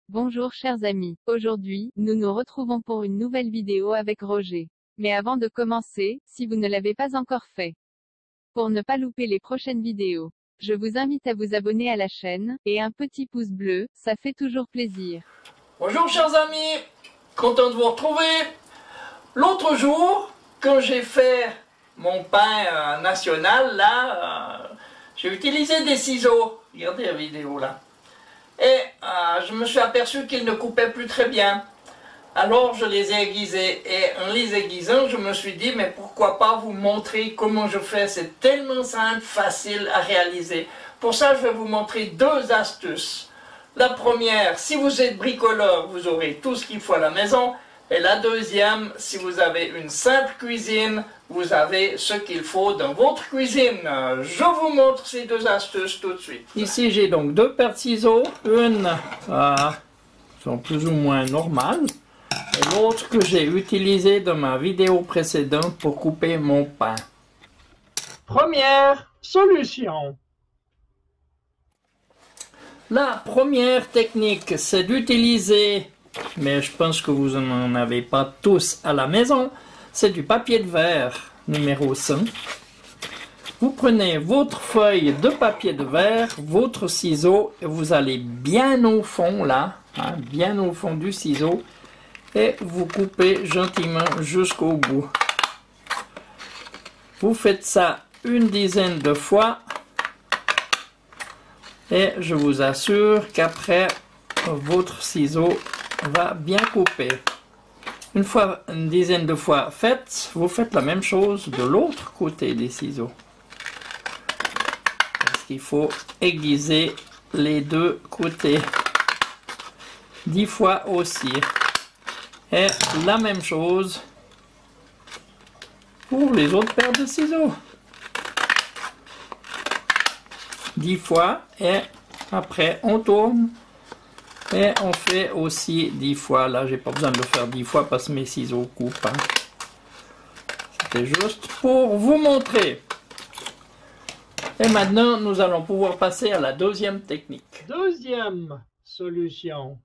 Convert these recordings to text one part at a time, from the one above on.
Bonjour chers amis, aujourd'hui, nous nous retrouvons pour une nouvelle vidéo avec Roger. Mais avant de commencer, si vous ne l'avez pas encore fait, pour ne pas louper les prochaines vidéos, je vous invite à vous abonner à la chaîne, et un petit pouce bleu, ça fait toujours plaisir. Bonjour chers amis, content de vous retrouver. L'autre jour, quand j'ai fait mon pain national, là, j'ai utilisé des ciseaux. Regardez la vidéo là. Et je me suis aperçu qu'ils ne coupaient plus très bien. Alors je les ai aiguisés. Et en les aiguisant, je me suis dit, mais pourquoi pas vous montrer comment je fais. C'est tellement simple, facile à réaliser. Pour ça, je vais vous montrer deux astuces. La première, si vous êtes bricoleur, vous aurez tout ce qu'il faut à la maison. Et la deuxième, si vous avez une simple cuisine, vous avez ce qu'il faut dans votre cuisine. Je vous montre ces deux astuces tout de suite. Ici, j'ai donc deux paires de ciseaux. Une sont plus ou moins normales. Et l'autre que j'ai utilisé dans ma vidéo précédente pour couper mon pain. Première solution. La première technique, c'est d'utiliser, mais je pense que vous n'en avez pas tous à la maison, c'est du papier de verre numéro 5. Vous prenez votre feuille de papier de verre, votre ciseau, et vous allez bien au fond là, bien au fond du ciseau, et vous coupez gentiment jusqu'au bout. Vous faites ça une dizaine de fois. Et je vous assure qu'après, votre ciseau va bien couper. Une dizaine de fois faites, vous faites la même chose de l'autre côté des ciseaux. Parce qu'il faut aiguiser les deux côtés. 10 fois aussi. Et la même chose pour les autres paires de ciseaux. 10 fois et après on tourne et on fait aussi 10 fois. Là j'ai pas besoin de le faire 10 fois parce que mes ciseaux coupent. C'était juste pour vous montrer. Et maintenant nous allons pouvoir passer à la deuxième technique. Deuxième solution.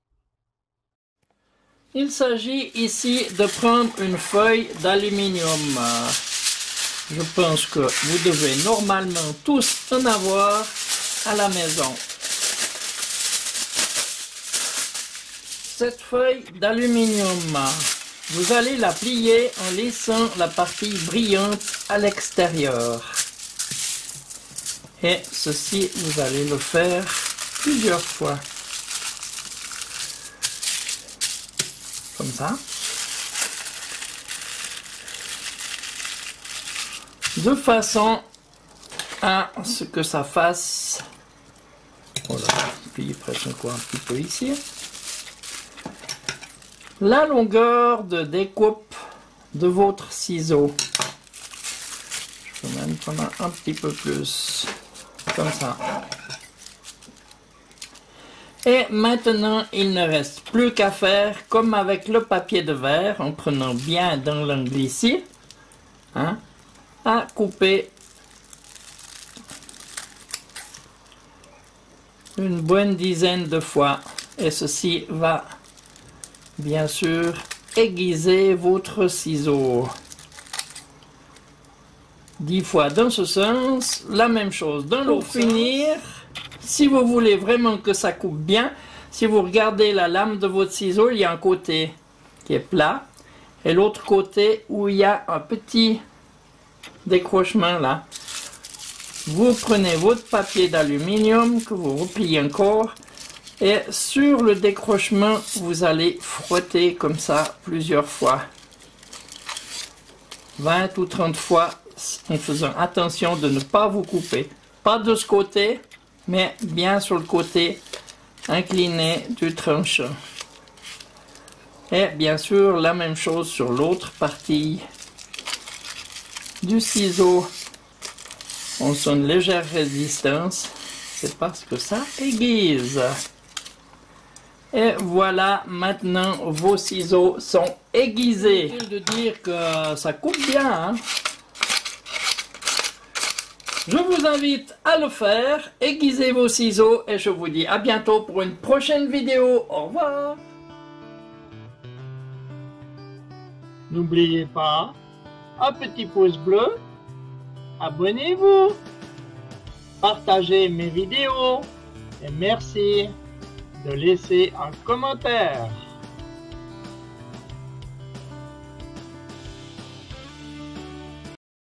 Il s'agit ici de prendre une feuille d'aluminium. Je pense que vous devez normalement tous en avoir à la maison. Cette feuille d'aluminium, vous allez la plier en laissant la partie brillante à l'extérieur. Et ceci, vous allez le faire plusieurs fois. Comme ça. De façon à ce que ça fasse, voilà, puis presque encore un petit peu ici, la longueur de découpe de votre ciseau. Je peux même prendre un petit peu plus, comme ça. Et maintenant, il ne reste plus qu'à faire comme avec le papier de verre, en prenant bien dans l'angle ici, à couper une bonne dizaine de fois. Et ceci va bien sûr aiguiser votre ciseau. 10 fois dans ce sens, la même chose dans l'autre. Pour finir, si vous voulez vraiment que ça coupe bien, si vous regardez la lame de votre ciseau, il y a un côté qui est plat et l'autre côté où il y a un petit décrochement là. Vous prenez votre papier d'aluminium que vous repliez encore et sur le décrochement vous allez frotter comme ça plusieurs fois, 20 ou 30 fois, en faisant attention de ne pas vous couper, pas de ce côté mais bien sur le côté incliné du tranchant. Et bien sûr la même chose sur l'autre partie du ciseau. On sent une légère résistance, c'est parce que ça aiguise. Et voilà, maintenant vos ciseaux sont aiguisés. Inutile de dire que ça coupe bien, Je vous invite à le faire, aiguisez vos ciseaux et je vous dis à bientôt pour une prochaine vidéo. Au revoir. N'oubliez pas, un petit pouce bleu, abonnez-vous, partagez mes vidéos et merci de laisser un commentaire.